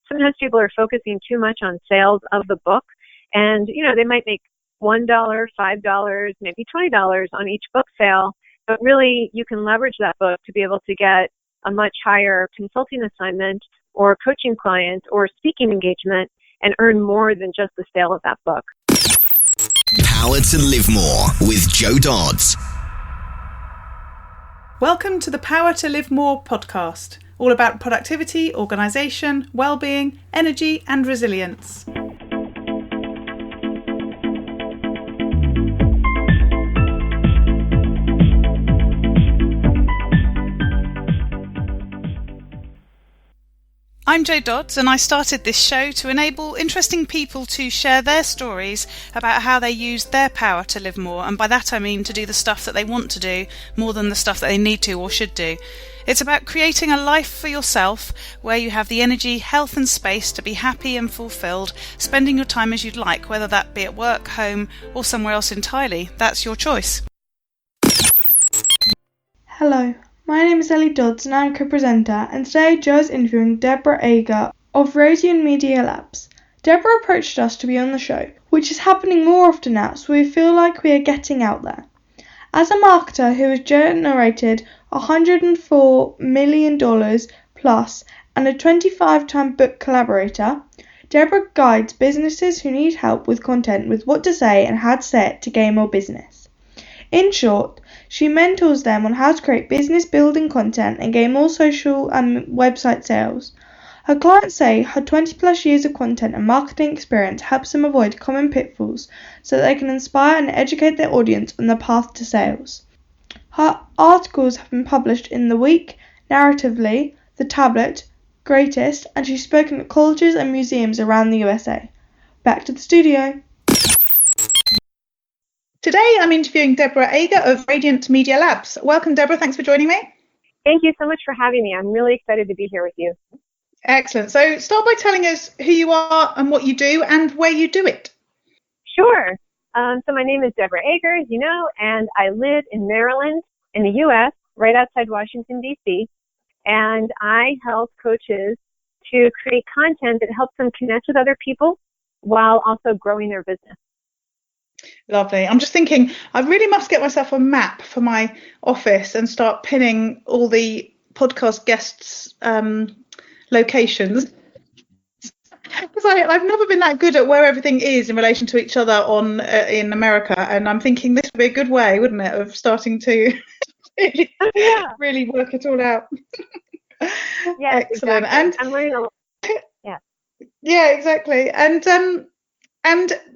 sometimes people are focusing too much on sales of the book, and they might make $1, $5, maybe $20 on each book sale, but really you can leverage that book to be able to get a much higher consulting assignment or coaching client or speaking engagement and earn more than just the sale of that book. Power to Live More with Joe Dodds. Welcome to the Power to Live More podcast, all about productivity, organisation, well-being, energy and resilience. I'm Jo Dodds, and I started this show to enable interesting people to share their stories about how they use their power to live more, and by that I mean to do the stuff that they want to do more than the stuff that they need to or should do. It's about creating a life for yourself where you have the energy, health and space to be happy and fulfilled, spending your time as you'd like, whether that be at work, home or somewhere else entirely. That's your choice. Hello. My name is Ellie Dodds and I'm co-presenter, and today Jo is interviewing Deborah Ager of Radiant Media Labs. Deborah approached us to be on the show, which is happening more often now, so we feel like we are getting out there. As a marketer who has generated $104 million plus and a 25-time book collaborator, Deborah guides businesses who need help with content with what to say and how to say it to gain more business. In short, she mentors them on how to create business-building content and gain more social and website sales. Her clients say her 20-plus years of content and marketing experience helps them avoid common pitfalls so that they can inspire and educate their audience on the path to sales. Her articles have been published in The Week, Narratively, The Tablet, Greatest, and she's spoken at colleges and museums around the USA. Back to the studio. Today I'm interviewing Deborah Ager of Radiant Media Labs. Welcome, Deborah. Thanks for joining me. Thank you so much for having me. I'm really excited to be here with you. Excellent. So start by telling us who you are and what you do and where you do it. Sure. So my name is Deborah Ager, as you know, and I live in Maryland in the U.S., right outside Washington, D.C., and I help coaches to create content that helps them connect with other people while also growing their business. Lovely. I'm just thinking I really must get myself a map for my office and start pinning all the podcast guests' locations. Because I've never been that good at where everything is in relation to each other in America, and I'm thinking this would be a good way, wouldn't it, of starting to really work it all out. Yeah, excellent. Exactly. And I'm learning a lot. Yeah, exactly. And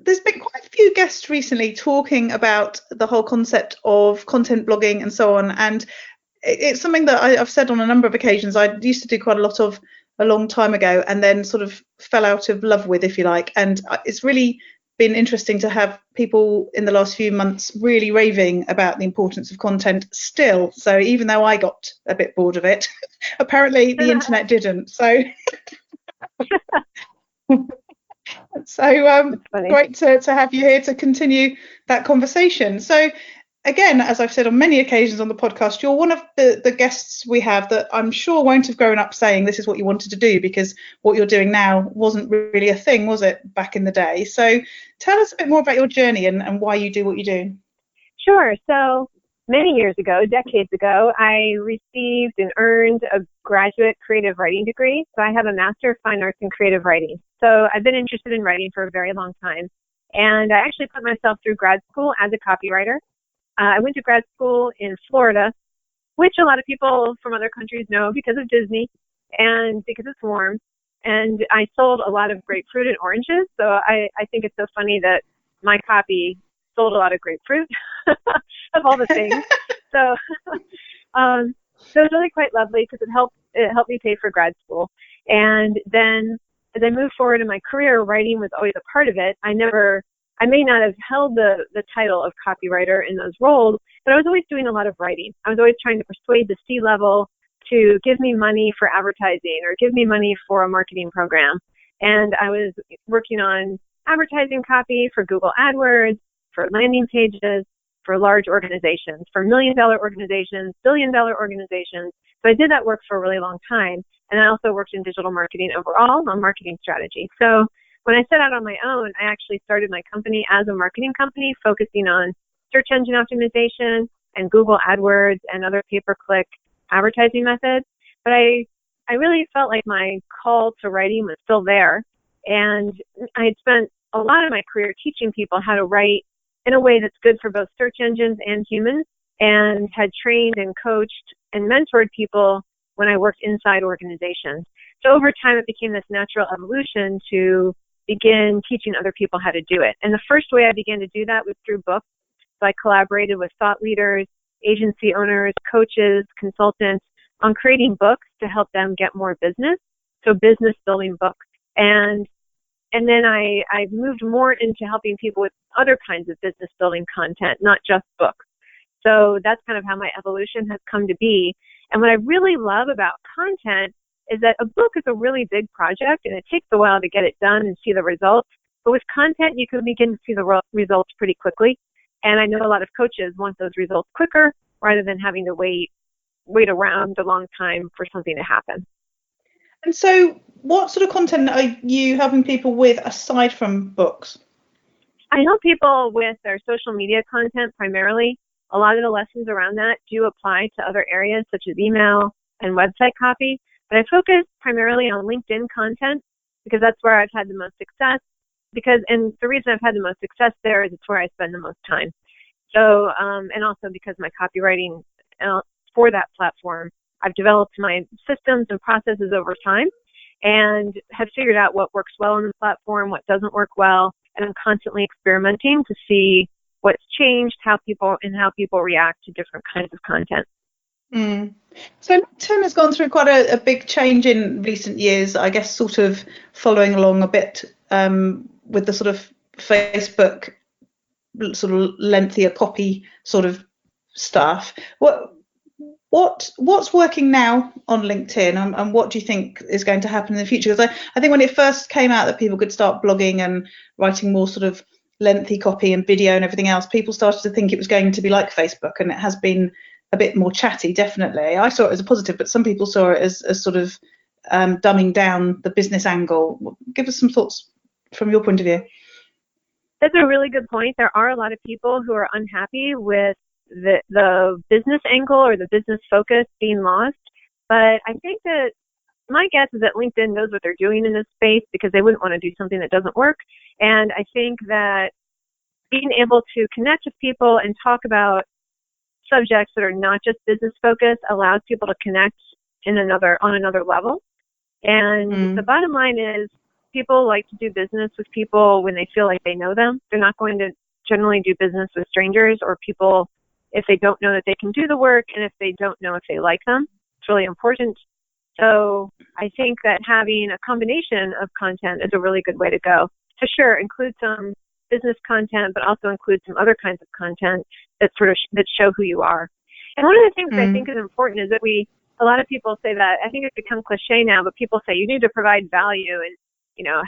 there's been quite a few guests recently talking about the whole concept of content blogging and so on. And it's something that I've said on a number of occasions. I used to do quite a lot of a long time ago and then sort of fell out of love with, if you like. And it's really been interesting to have people in the last few months really raving about the importance of content still. So even though I got a bit bored of it, apparently the internet didn't. So... So great to have you here to continue that conversation. So again, as I've said on many occasions on the podcast, you're one of the guests we have that I'm sure won't have grown up saying this is what you wanted to do, because what you're doing now wasn't really a thing, was it, back in the day? So tell us a bit more about your journey and why you do what you do. Sure. So many years ago, decades ago, I received and earned a graduate creative writing degree. So I have a Master of Fine Arts in Creative Writing. So I've been interested in writing for a very long time. And I actually put myself through grad school as a copywriter. I went to grad school in Florida, which a lot of people from other countries know because of Disney and because it's warm. And I sold a lot of grapefruit and oranges. So I think it's so funny that my copy sold a lot of grapefruit of all the things. So it was really quite lovely because it helped me pay for grad school. And then as I moved forward in my career, writing was always a part of it. I may not have held the title of copywriter in those roles, but I was always doing a lot of writing. I was always trying to persuade the C-level to give me money for advertising or give me money for a marketing program. And I was working on advertising copy for Google AdWords, for landing pages, for large organizations, for $1 million organizations, $1 billion organizations. So I did that work for a really long time. And I also worked in digital marketing overall on marketing strategy. So when I set out on my own, I actually started my company as a marketing company focusing on search engine optimization and Google AdWords and other pay-per-click advertising methods. But I really felt like my call to writing was still there. And I had spent a lot of my career teaching people how to write in a way that's good for both search engines and humans, and had trained and coached and mentored people when I worked inside organizations. So over time, it became this natural evolution to begin teaching other people how to do it. And the first way I began to do that was through books. So I collaborated with thought leaders, agency owners, coaches, consultants on creating books to help them get more business. So business building books. And then I moved more into helping people with other kinds of business building content, not just books. So that's kind of how my evolution has come to be. And what I really love about content is that a book is a really big project and it takes a while to get it done and see the results. But with content, you can begin to see the results pretty quickly. And I know a lot of coaches want those results quicker rather than having to wait around a long time for something to happen. And so what sort of content are you helping people with aside from books? I help people with their social media content primarily. A lot of the lessons around that do apply to other areas such as email and website copy, but I focus primarily on LinkedIn content because that's where I've had the most success. And the reason I've had the most success there is it's where I spend the most time. So, and also because my copywriting for that platform, I've developed my systems and processes over time and have figured out what works well on the platform, what doesn't work well, and I'm constantly experimenting to see what's changed, how people react to different kinds of content. So LinkedIn has gone through quite a big change in recent years, I guess, sort of following along a bit with the sort of Facebook sort of lengthier copy sort of stuff. What's working now on LinkedIn, and what do you think is going to happen in the future? Because I think when it first came out that people could start blogging and writing more sort of lengthy copy and video and everything else, people started to think it was going to be like Facebook, and it has been a bit more chatty, definitely. I saw it as a positive, but some people saw it as sort of dumbing down the business angle. Give us some thoughts from your point of view. That's a really good point. There are a lot of people who are unhappy with the business angle or the business focus being lost. But I think that my guess is that LinkedIn knows what they're doing in this space because they wouldn't want to do something that doesn't work. And I think that being able to connect with people and talk about subjects that are not just business focused allows people to connect on another level. And the bottom line is people like to do business with people when they feel like they know them. They're not going to generally do business with strangers or people if they don't know that they can do the work and if they don't know if they like them. It's really important. So I think that having a combination of content is a really good way to go. To sure, include some business content, but also include some other kinds of content that show who you are. And one of the things that I think is important is that a lot of people say that, I think it's become cliche now, but people say you need to provide value and,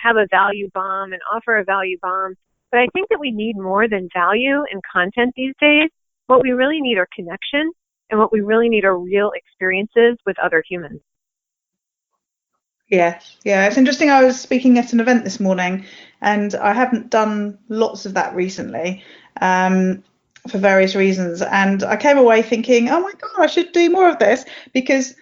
have a value bomb and offer a value bomb. But I think that we need more than value and content these days. What we really need are connection, and what we really need are real experiences with other humans. Yes, yeah, it's interesting. I was speaking at an event this morning, and I haven't done lots of that recently for various reasons. And I came away thinking, oh my God, I should do more of this because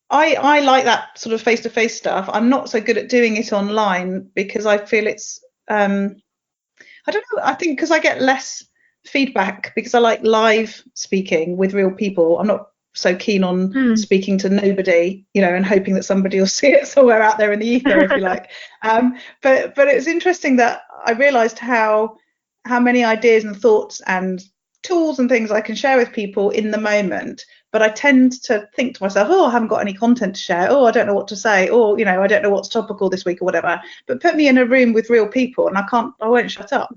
I like that sort of face-to-face stuff. I'm not so good at doing it online because I feel it's, I don't know, I think because I get less feedback because I like live speaking with real people. I'm not so keen on speaking to nobody, and hoping that somebody will see it somewhere out there in the ether, if you like. But it's interesting that I realised how many ideas and thoughts and tools and things I can share with people in the moment. But I tend to think to myself, I haven't got any content to share. I don't know what to say. Or, I don't know what's topical this week or whatever. But put me in a room with real people and I won't shut up.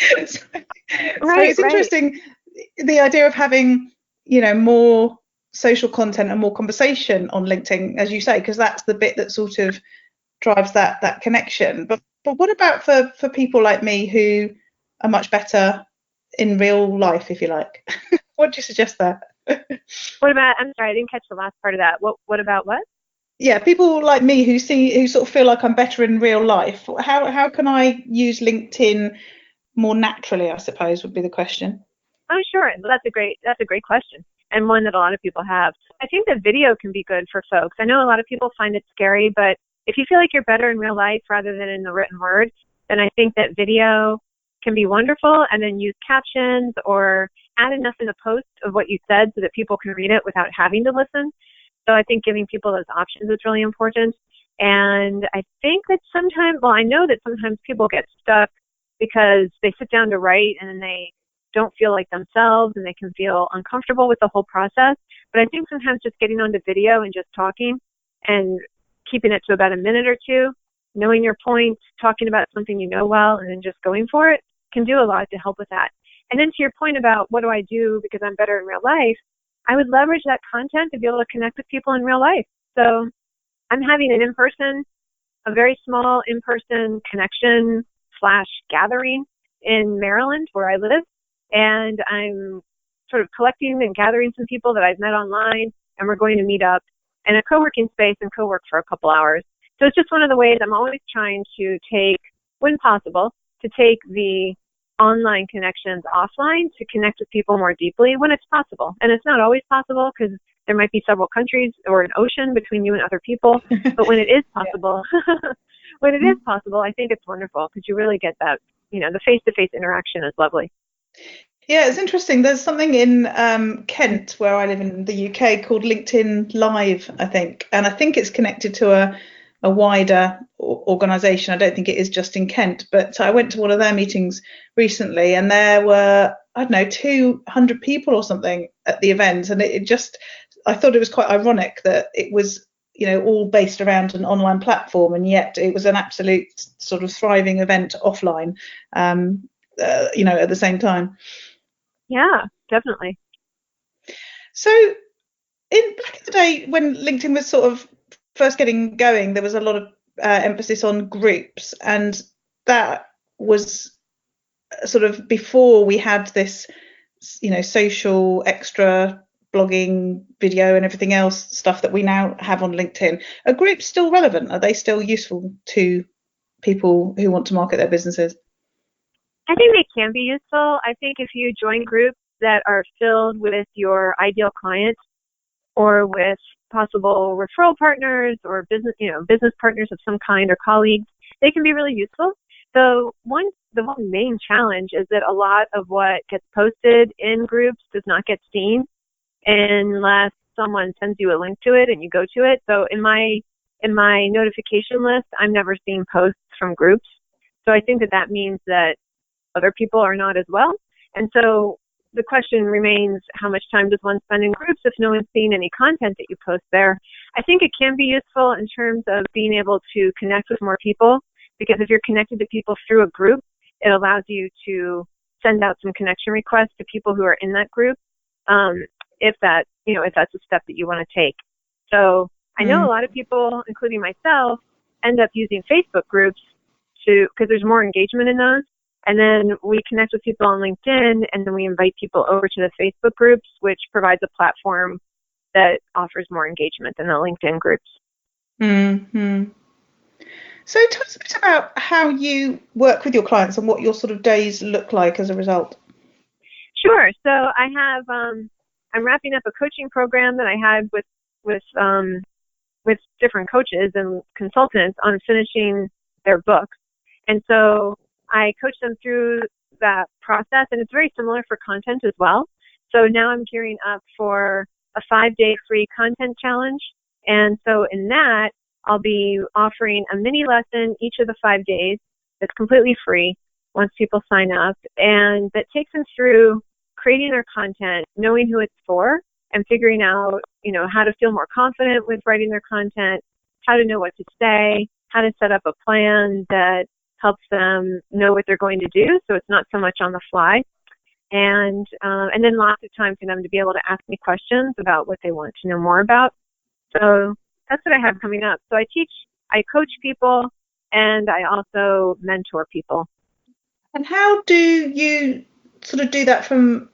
So it's interesting, the idea of having, more social content and more conversation on LinkedIn, as you say, because that's the bit that sort of drives that connection. But what about for people like me who are much better in real life, if you like? What do you suggest there? What about, I'm sorry, I didn't catch the last part of that. What about what? yeah, people like me who sort of feel like I'm better in real life. How can I use LinkedIn more naturally, I suppose, would be the question. Oh, sure. That's a great question, and one that a lot of people have. I think that video can be good for folks. I know a lot of people find it scary, but if you feel like you're better in real life rather than in the written word, then I think that video can be wonderful, and then use captions or add enough in the post of what you said so that people can read it without having to listen. So I think giving people those options is really important. And I think that sometimes, well, I know that sometimes people get stuck because they sit down to write and then they don't feel like themselves and they can feel uncomfortable with the whole process. But I think sometimes just getting onto video and just talking and keeping it to about a minute or two, knowing your point, talking about something you know well, and then just going for it can do a lot to help with that. And then to your point about what do I do because I'm better in real life, I would leverage that content to be able to connect with people in real life. So I'm having a very small in-person connection / gathering in Maryland where I live. And I'm sort of collecting and gathering some people that I've met online, and we're going to meet up in a co-working space and co-work for a couple hours. So it's just one of the ways I'm always trying to take, when possible, to take the online connections offline to connect with people more deeply when it's possible. And it's not always possible because there might be several countries or an ocean between you and other people. But when it is possible, I think it's wonderful because you really get that, the face-to-face interaction is lovely. Yeah, it's interesting. There's something in Kent, where I live in the UK, called LinkedIn Live, I think. And I think it's connected to a wider organisation. I don't think it is just in Kent. But I went to one of their meetings recently, and there were, I don't know, 200 people or something at the event. And I thought it was quite ironic that it was, all based around an online platform, and yet it was an absolute sort of thriving event offline, at the same time. Yeah, definitely. So back in the day when LinkedIn was sort of first getting going, there was a lot of emphasis on groups, and that was sort of before we had this, social extra blogging, video and everything else stuff that we now have on LinkedIn. Are groups still relevant? Are they still useful to people who want to market their businesses? I think they can be useful. I think if you join groups that are filled with your ideal client or with possible referral partners or business partners of some kind or colleagues, they can be really useful. The one main challenge is that a lot of what gets posted in groups does not get seen unless someone sends you a link to it and you go to it. So in my notification list, I'm never seeing posts from groups. So I think that means that other people are not as well. And so the question remains, how much time does one spend in groups if no one's seeing any content that you post there? I think it can be useful in terms of being able to connect with more people, because if you're connected to people through a group, it allows you to send out some connection requests to people who are in that group, if that's a step that you want to take. So I know a lot of people, including myself, end up using Facebook groups because there's more engagement in those. And then we connect with people on LinkedIn, and then we invite people over to the Facebook groups, which provides a platform that offers more engagement than the LinkedIn groups. Mm-hmm. So tell us a bit about how you work with your clients and what your sort of days look like as a result. Sure. So I have, I'm wrapping up a coaching program that I had with different coaches and consultants on finishing their books. And so I coach them through that process, and it's very similar for content as well. So now I'm gearing up for a 5-day free content challenge. And so in that, I'll be offering a mini lesson each of the 5 days that's completely free once people sign up, and that takes them through creating their content, knowing who it's for, and figuring out, how to feel more confident with writing their content, how to know what to say, how to set up a plan that helps them know what they're going to do, so it's not so much on the fly. And then lots of time for them to be able to ask me questions about what they want to know more about. So that's what I have coming up. So I coach people, and I also mentor people. And how do you sort of do that from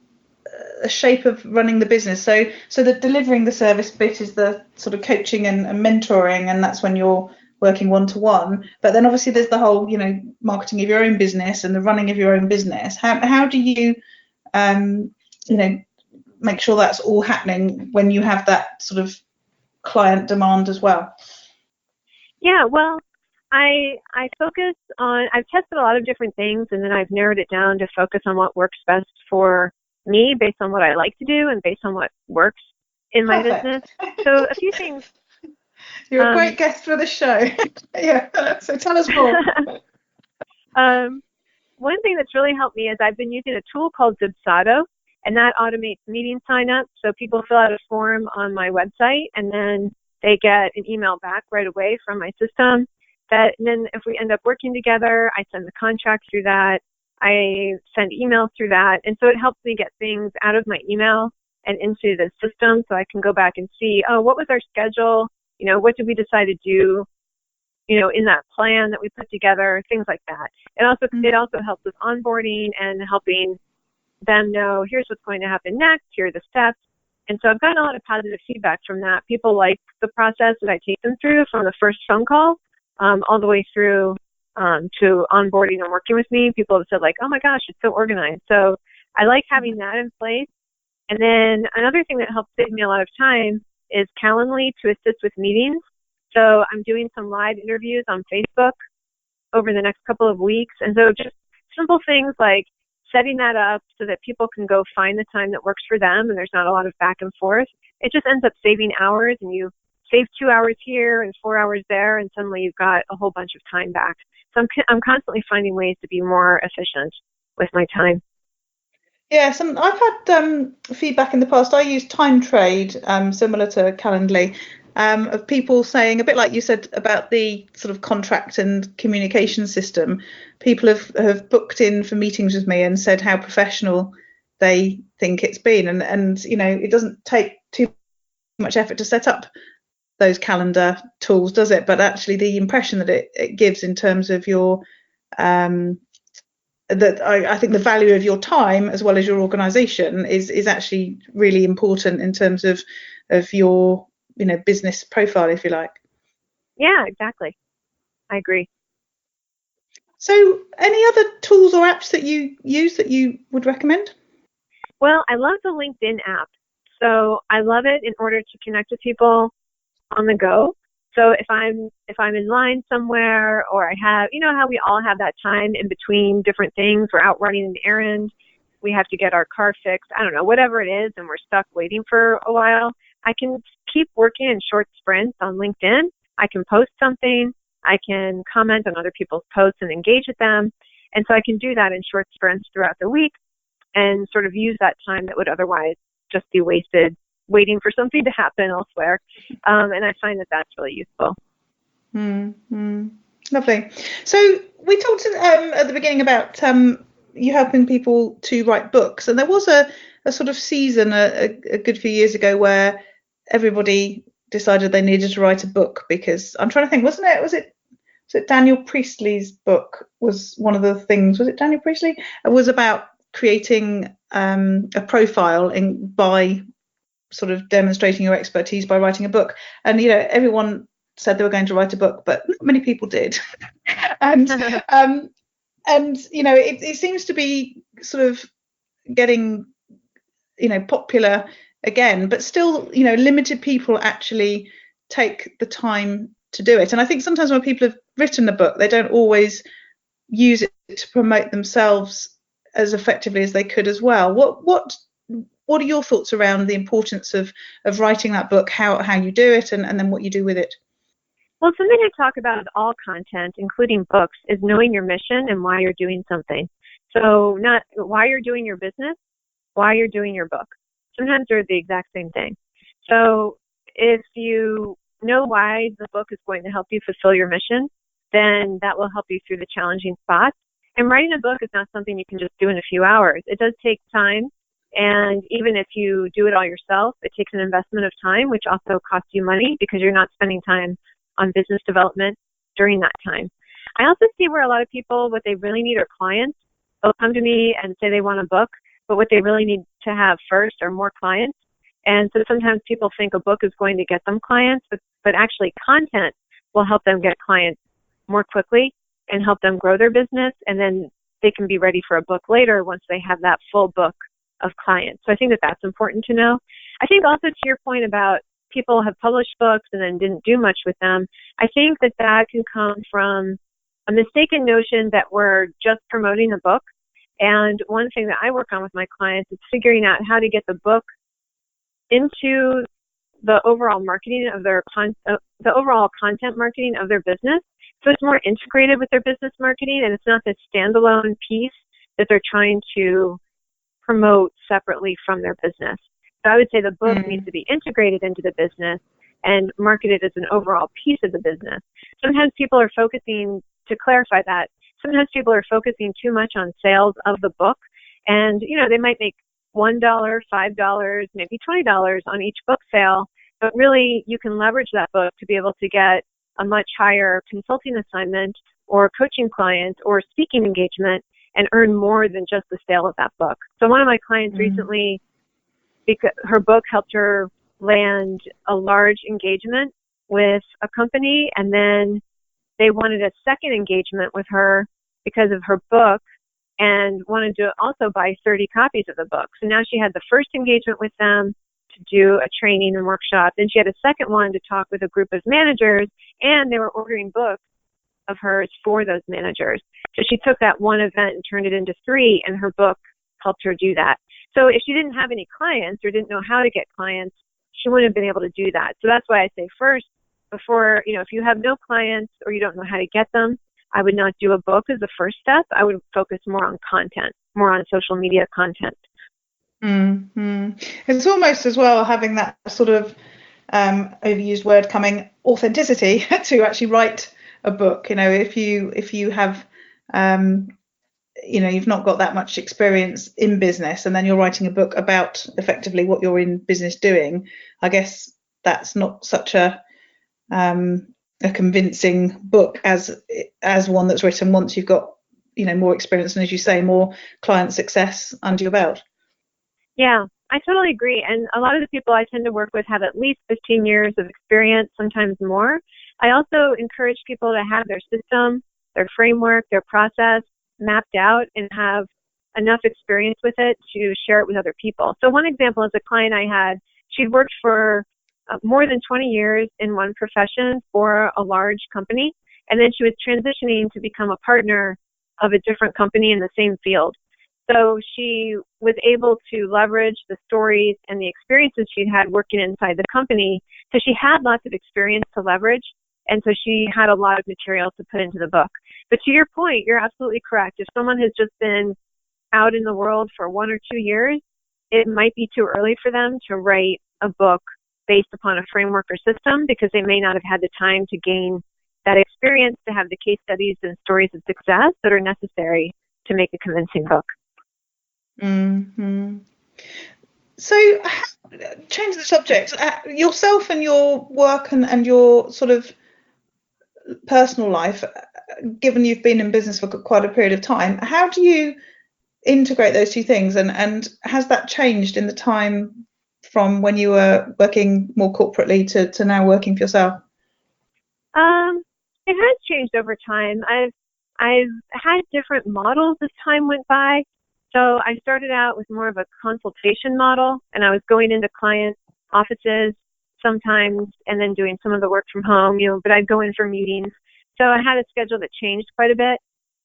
a shape of running the business. So the delivering the service bit is the sort of coaching and mentoring, and that's when you're working one-to-one. But then obviously there's the whole, marketing of your own business and the running of your own business. How do you, make sure that's all happening when you have that sort of client demand as well? Yeah, well, I focus on, I've tested a lot of different things, and then I've narrowed it down to focus on what works best for me based on what I like to do and based on what works in my business. So a few things. You're a great guest for the show. Yeah, so tell us more. One thing that's really helped me is I've been using a tool called Dubsado, and that automates meeting signups. So people fill out a form on my website, and then they get an email back right away from my system. And then if we end up working together, I send the contract through that. I send emails through that. And so it helps me get things out of my email and into the system so I can go back and see, what was our schedule? What did we decide to do, in that plan that we put together, things like that. It also helps with onboarding and helping them know, here's what's going to happen next, here are the steps. And so I've gotten a lot of positive feedback from that. People like the process that I take them through from the first phone call all the way through to onboarding and working with me. People have said, like, oh my gosh, it's so organized. So I like having that in place. And then another thing that helps save me a lot of time is Calendly to assist with meetings. So I'm doing some live interviews on Facebook over the next couple of weeks. And so just simple things like setting that up so that people can go find the time that works for them and there's not a lot of back and forth. It just ends up saving hours, and you save 2 hours here and 4 hours there, and suddenly you've got a whole bunch of time back. So I'm constantly finding ways to be more efficient with my time. Yes, and I've had feedback in the past. I use Time Trade, similar to Calendly, of people saying, a bit like you said about the sort of contract and communication system. People have booked in for meetings with me and said how professional they think it's been, and it doesn't take too much effort to set up those calendar tools, does it? But actually the impression that it gives in terms of your that I think the value of your time as well as your organization is actually really important in terms of your business profile, if you like. Yeah, exactly. I agree. So any other tools or apps that you use that you would recommend? Well, I love the LinkedIn app. So I love it in order to connect with people on the go. So if I'm in line somewhere, or I have, how we all have that time in between different things, we're out running an errand, we have to get our car fixed, I don't know, whatever it is, and we're stuck waiting for a while, I can keep working in short sprints on LinkedIn. I can post something, I can comment on other people's posts and engage with them. And so I can do that in short sprints throughout the week and sort of use that time that would otherwise just be wasted waiting for something to happen elsewhere. And I find that that's really useful. Lovely. So we talked at the beginning about you helping people to write books. And there was a sort of season a good few years ago where everybody decided they needed to write a book, because I'm trying to think, was it Daniel Priestley's book was one of the things? Was it Daniel Priestley? It was about creating a profile by sort of demonstrating your expertise by writing a book. And everyone said they were going to write a book, but not many people did. and it seems to be sort of getting popular again, but still limited people actually take the time to do it. And I think sometimes when people have written a book, they don't always use it to promote themselves as effectively as they could as well. What are your thoughts around the importance of writing that book, how you do it, and then what you do with it? Well, something I talk about with all content, including books, is knowing your mission and why you're doing something. So not why you're doing your business, why you're doing your book. Sometimes they're the exact same thing. So if you know why the book is going to help you fulfill your mission, then that will help you through the challenging spots. And writing a book is not something you can just do in a few hours. It does take time. And even if you do it all yourself, it takes an investment of time, which also costs you money because you're not spending time on business development during that time. I also see where a lot of people, what they really need are clients. They'll come to me and say they want a book, but what they really need to have first are more clients. And so sometimes people think a book is going to get them clients, but actually content will help them get clients more quickly and help them grow their business. And then they can be ready for a book later once they have that full book of clients. So I think that that's important to know. I think also to your point about people have published books and then didn't do much with them, I think that that can come from a mistaken notion that we're just promoting a book. And one thing that I work on with my clients is figuring out how to get the book into the overall marketing of their the overall content marketing of their business. So it's more integrated with their business marketing, and it's not this standalone piece that they're trying to promote separately from their business. So I would say the book needs to be integrated into the business and marketed as an overall piece of the business. Sometimes people are focusing, to clarify that, sometimes people are focusing too much on sales of the book, and they might make $1, $5, maybe $20 on each book sale, but really you can leverage that book to be able to get a much higher consulting assignment or coaching client or speaking engagement and earn more than just the sale of that book. So one of my clients recently, because her book helped her land a large engagement with a company, and then they wanted a second engagement with her because of her book and wanted to also buy 30 copies of the book. So now she had the first engagement with them to do a training and workshop. Then she had a second one to talk with a group of managers, and they were ordering books of hers for those managers. So she took that one event and turned it into 3, and her book helped her do that. So if she didn't have any clients or didn't know how to get clients, she wouldn't have been able to do that. So that's why I say first, before, if you have no clients or you don't know how to get them, I would not do a book as the first step. I would focus more on content, more on social media content. It's almost as well having that sort of overused word coming, authenticity, to actually write a book. If you have you've not got that much experience in business, and then you're writing a book about effectively what you're in business doing, I guess that's not such a convincing book as one that's written once you've got more experience and, as you say, more client success under your belt. Yeah, I totally agree. And a lot of the people I tend to work with have at least 15 years of experience, sometimes more. I also encourage people to have their system, their framework, their process mapped out and have enough experience with it to share it with other people. So one example is a client I had. She'd worked for more than 20 years in one profession for a large company, and then she was transitioning to become a partner of a different company in the same field. So she was able to leverage the stories and the experiences she'd had working inside the company. So she had lots of experience to leverage, and so she had a lot of material to put into the book. But to your point, you're absolutely correct. If someone has just been out in the world for 1 or 2 years, it might be too early for them to write a book based upon a framework or system, because they may not have had the time to gain that experience to have the case studies and stories of success that are necessary to make a convincing book. So, change the subject. Yourself and your work and your sort of personal life, given you've been in business for quite a period of time, how do you integrate those two things? And has that changed in the time from when you were working more corporately to now working for yourself? It has changed over time. I've had different models as time went by. So I started out with more of a consultation model, and I was going into client offices sometimes and then doing some of the work from home, but I'd go in for meetings. So I had a schedule that changed quite a bit.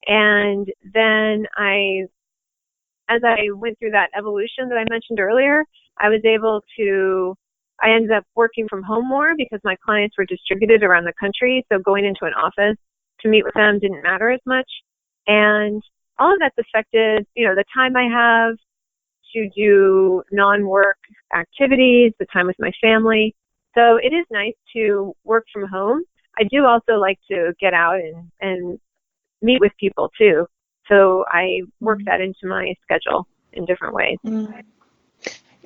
And then as I went through that evolution that I mentioned earlier, I ended up working from home more because my clients were distributed around the country. So going into an office to meet with them didn't matter as much. And all of that's affected, the time I have to do non-work activities, the time with my family. So it is nice to work from home. I do also like to get out and meet with people too. So I work that into my schedule in different ways.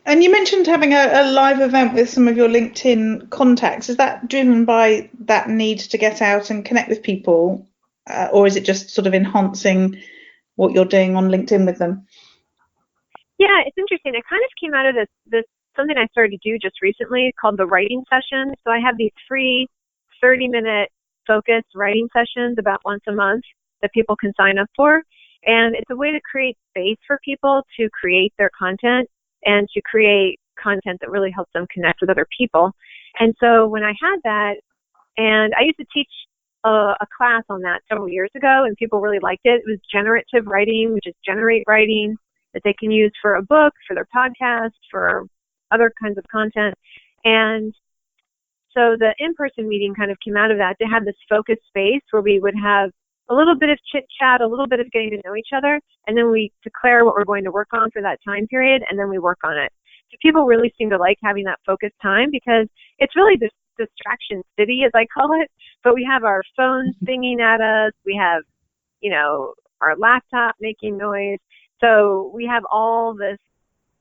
And you mentioned having a live event with some of your LinkedIn contacts. Is that driven by that need to get out and connect with people, or is it just sort of enhancing what you're doing on LinkedIn with them? Yeah, it's interesting. It kind of came out of this something I started to do just recently called the writing session. So I have these free 30-minute focused writing sessions about once a month that people can sign up for. And it's a way to create space for people to create their content and to create content that really helps them connect with other people. And so when I had that, and I used to teach a class on that several years ago, and people really liked it. It was generative writing, which is generate writing that they can use for a book, for their podcast, for other kinds of content. And so the in-person meeting kind of came out of that. They had this focused space where we would have a little bit of chit-chat, a little bit of getting to know each other, and then we declare what we're going to work on for that time period, and then we work on it. So people really seem to like having that focused time because it's really this distraction city, as I call it, but we have our phones pinging at us, we have, our laptop making noise, so we have all this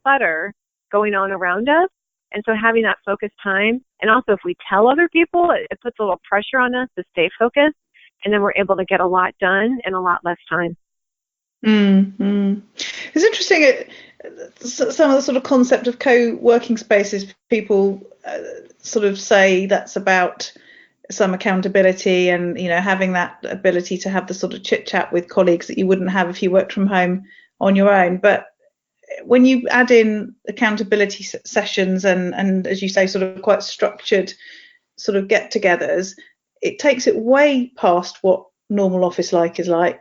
clutter going on around us. And so having that focused time, and also if we tell other people, it puts a little pressure on us to stay focused, and then we're able to get a lot done in a lot less time. Mm-hmm. It's interesting, some of the sort of concept of co-working spaces, people sort of say that's about some accountability and, having that ability to have the sort of chit-chat with colleagues that you wouldn't have if you worked from home on your own. But when you add in accountability sessions and as you say, sort of quite structured sort of get-togethers, it takes it way past what normal office life is like.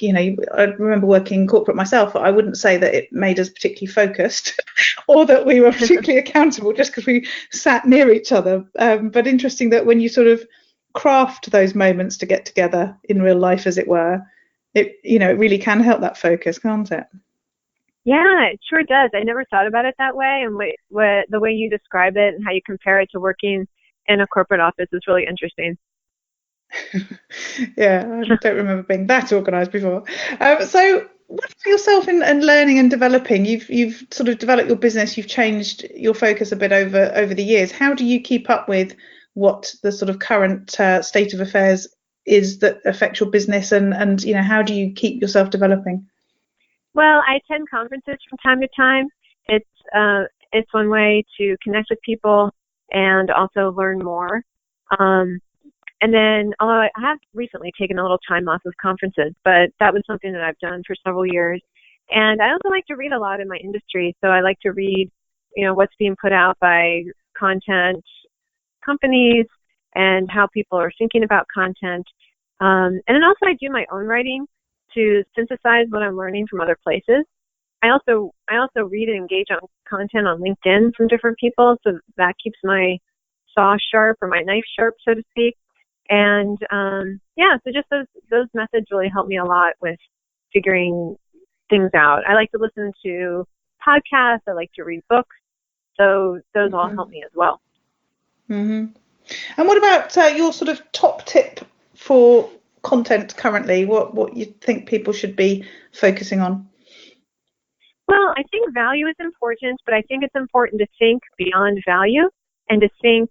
I remember working in corporate myself. I wouldn't say that it made us particularly focused or that we were particularly accountable just because we sat near each other. But interesting that when you sort of craft those moments to get together in real life, as it were, it really can help that focus, can't it? Yeah, it sure does. I never thought about it that way, and the way you describe it and how you compare it to working in a corporate office is really interesting. Yeah, I don't remember being that organised before. So what about yourself in learning and developing? You've sort of developed your business, you've changed your focus a bit over the years. How do you keep up with what the sort of current state of affairs is that affects your business, and how do you keep yourself developing? Well, I attend conferences from time to time. It's one way to connect with people and also learn more. And then, although I have recently taken a little time off of conferences, but that was something that I've done for several years. And I also like to read a lot in my industry. So I like to read, what's being put out by content companies and how people are thinking about content. And then also I do my own writing to synthesize what I'm learning from other places. I also read and engage on content on LinkedIn from different people. So that keeps my saw sharp or my knife sharp, so to speak. And so just those methods really help me a lot with figuring things out. I like to listen to podcasts. I like to read books. So those all help me as well. Mm-hmm. And what about your sort of top tip for content currently? What you think people should be focusing on? Well, I think value is important, but I think it's important to think beyond value and to think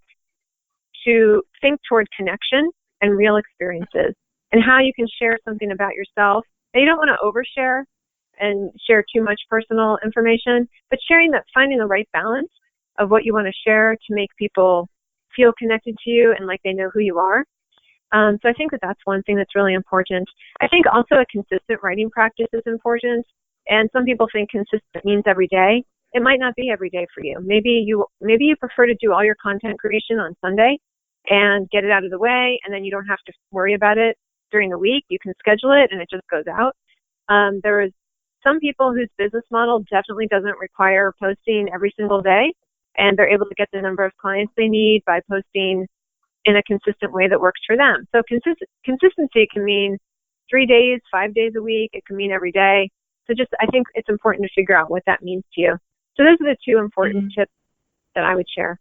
toward connection and real experiences and how you can share something about yourself. And you don't want to overshare and share too much personal information, but finding the right balance of what you want to share to make people feel connected to you and like they know who you are. So I think that's one thing that's really important. I think also a consistent writing practice is important. And some people think consistent means every day. It might not be every day for you. Maybe you prefer to do all your content creation on Sunday and get it out of the way, and then you don't have to worry about it during the week. You can schedule it and it just goes out. There is some people whose business model definitely doesn't require posting every single day, and they're able to get the number of clients they need by posting in a consistent way that works for them. So consistency can mean 3 days, 5 days a week. It can mean every day. So I think it's important to figure out what that means to you. So those are the two important tips that I would share.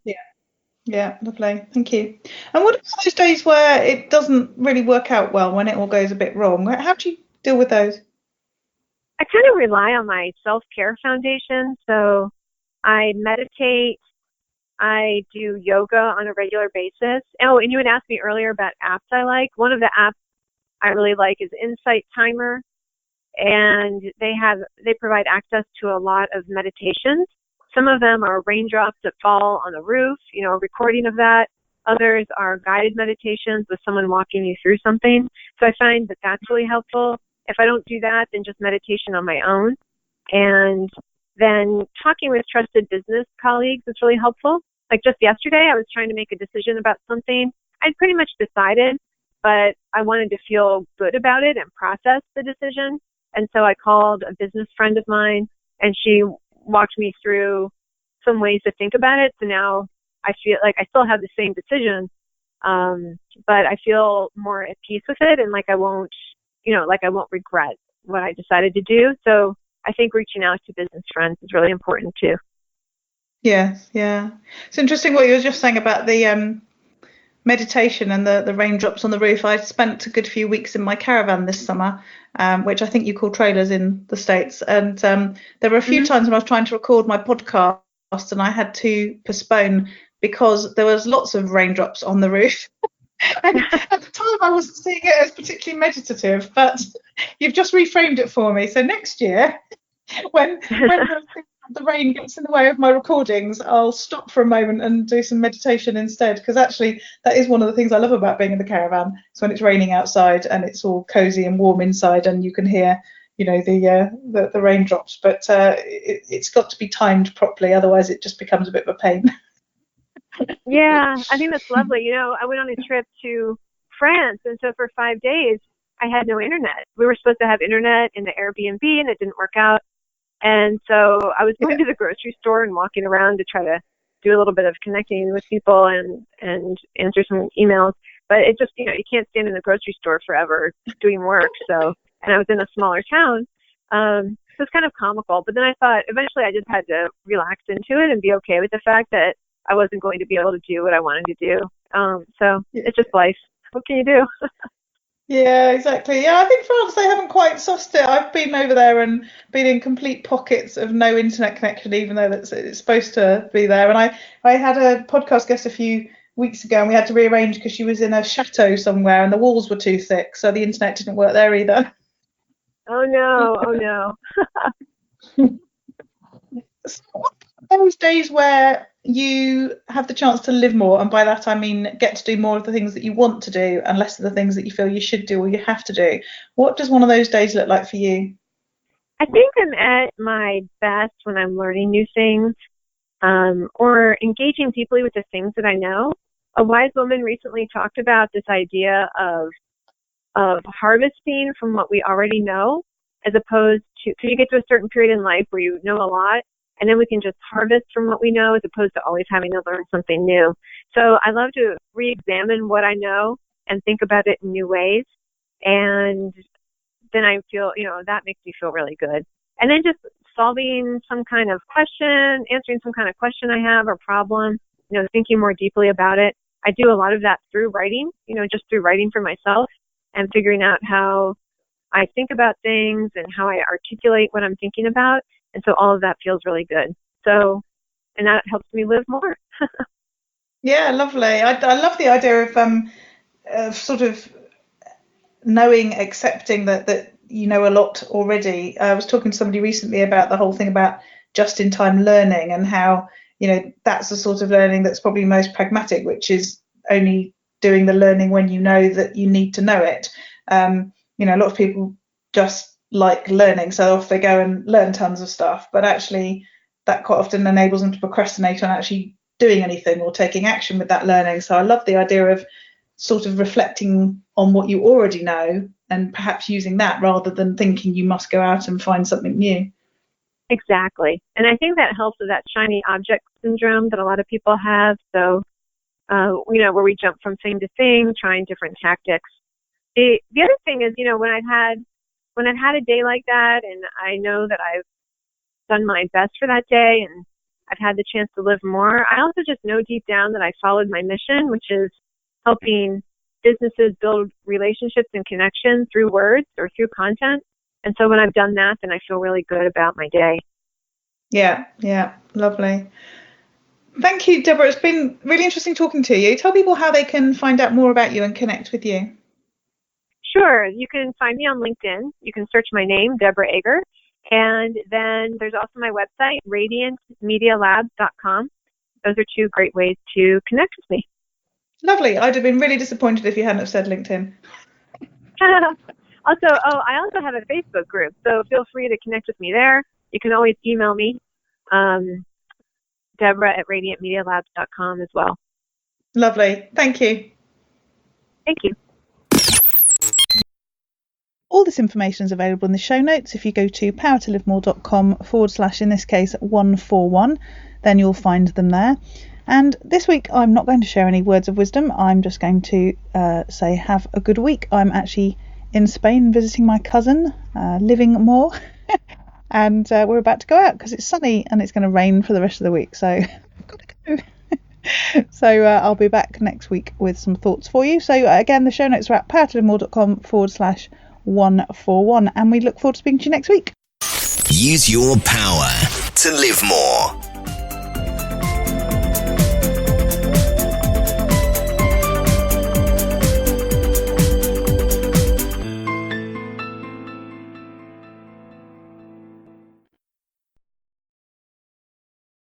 Yeah, lovely. Thank you. And what about those days where it doesn't really work out well, when it all goes a bit wrong? How do you deal with those? I kind of rely on my self-care foundation. So I meditate. I do yoga on a regular basis. Oh, and you had asked me earlier about apps I like. One of the apps I really like is Insight Timer. and they provide access to a lot of meditations. Some of them are raindrops that fall on the roof, a recording of that. Others are guided meditations with someone walking you through something. So I find that that's really helpful. If I don't do that, then just meditation on my own. And then talking with trusted business colleagues is really helpful. Like just yesterday, I was trying to make a decision about something. I'd pretty much decided, but I wanted to feel good about it and process the decision. And so I called a business friend of mine, and she walked me through some ways to think about it. So now I feel like I still have the same decision, but I feel more at peace with it, and like I won't regret what I decided to do. So I think reaching out to business friends is really important too. Yeah. It's interesting what you were just saying about the meditation and the raindrops on the roof. I spent a good few weeks in my caravan this summer, which I think you call trailers in the States. And there were a few times when I was trying to record my podcast and I had to postpone because there was lots of raindrops on the roof. And at the time I wasn't seeing it as particularly meditative, but you've just reframed it for me. So next year, when the rain gets in the way of my recordings, I'll stop for a moment and do some meditation instead, because actually that is one of the things I love about being in the caravan. It's when it's raining outside and it's all cozy and warm inside and you can hear the raindrops, but it's got to be timed properly, otherwise it just becomes a bit of a pain. Yeah, I think that's lovely. I went on a trip to France, and so for 5 days I had no internet. We were supposed to have internet in the Airbnb, and it didn't work out. And so I was going to the grocery store and walking around to try to do a little bit of connecting with people and answer some emails. But it just, you can't stand in the grocery store forever doing work. So, and I was in a smaller town. So it's kind of comical. But then I thought eventually I just had to relax into it and be okay with the fact that I wasn't going to be able to do what I wanted to do. So it's just life. What can you do? Yeah, exactly. Yeah, I think France, they haven't quite sussed it. I've been over there and been in complete pockets of no internet connection, even though it's supposed to be there. And I had a podcast guest a few weeks ago, and we had to rearrange because she was in a chateau somewhere and the walls were too thick, so the internet didn't work there either. Oh no. So those days where you have the chance to live more, and by that I mean get to do more of the things that you want to do and less of the things that you feel you should do or you have to do, what does one of those days look like for you? I think I'm at my best when I'm learning new things, or engaging deeply with the things that I know. A wise woman recently talked about this idea of harvesting from what we already know, as opposed to, because you get to a certain period in life where you know a lot, and then we can just harvest from what we know as opposed to always having to learn something new. So I love to re-examine what I know and think about it in new ways. And then I feel, that makes me feel really good. And then just solving some kind of question, answering some kind of question I have or problem, thinking more deeply about it. I do a lot of that through writing, just through writing for myself and figuring out how I think about things and how I articulate what I'm thinking about. And so all of that feels really good. So, and that helps me live more. Yeah, lovely. I love the idea of sort of knowing, accepting that you know a lot already. I was talking to somebody recently about the whole thing about just-in-time learning and how, that's the sort of learning that's probably most pragmatic, which is only doing the learning when you know that you need to know it. A lot of people just like learning, so off they go and learn tons of stuff, but actually that quite often enables them to procrastinate on actually doing anything or taking action with that learning. So I love the idea of sort of reflecting on what you already know and perhaps using that rather than thinking you must go out and find something new. Exactly. And I think that helps with that shiny object syndrome that a lot of people have. So, where we jump from thing to thing, trying different tactics. The other thing is, when I've had a day like that and I know that I've done my best for that day and I've had the chance to live more, I also just know deep down that I followed my mission, which is helping businesses build relationships and connections through words or through content. And so when I've done that, then I feel really good about my day. Yeah, lovely. Thank you, Deborah. It's been really interesting talking to you. Tell people how they can find out more about you and connect with you. Sure. You can find me on LinkedIn. You can search my name, Deborah Ager. And then there's also my website, radiantmedialabs.com. Those are two great ways to connect with me. Lovely. I'd have been really disappointed if you hadn't have said LinkedIn. I also have a Facebook group, so feel free to connect with me there. You can always email me, Deborah@radiantmedialabs.com as well. Lovely. Thank you. Thank you. All this information is available in the show notes. If you go to powertolivemore.com/ in this case 141, then you'll find them there. And this week I'm not going to share any words of wisdom. I'm just going to say have a good week. I'm actually in Spain visiting my cousin, living more. And we're about to go out because it's sunny and it's going to rain for the rest of the week. So I've got to go. So I'll be back next week with some thoughts for you. So again, the show notes are at powertolivemore.com/141. And we look forward to speaking to you next week. Use your power to live more.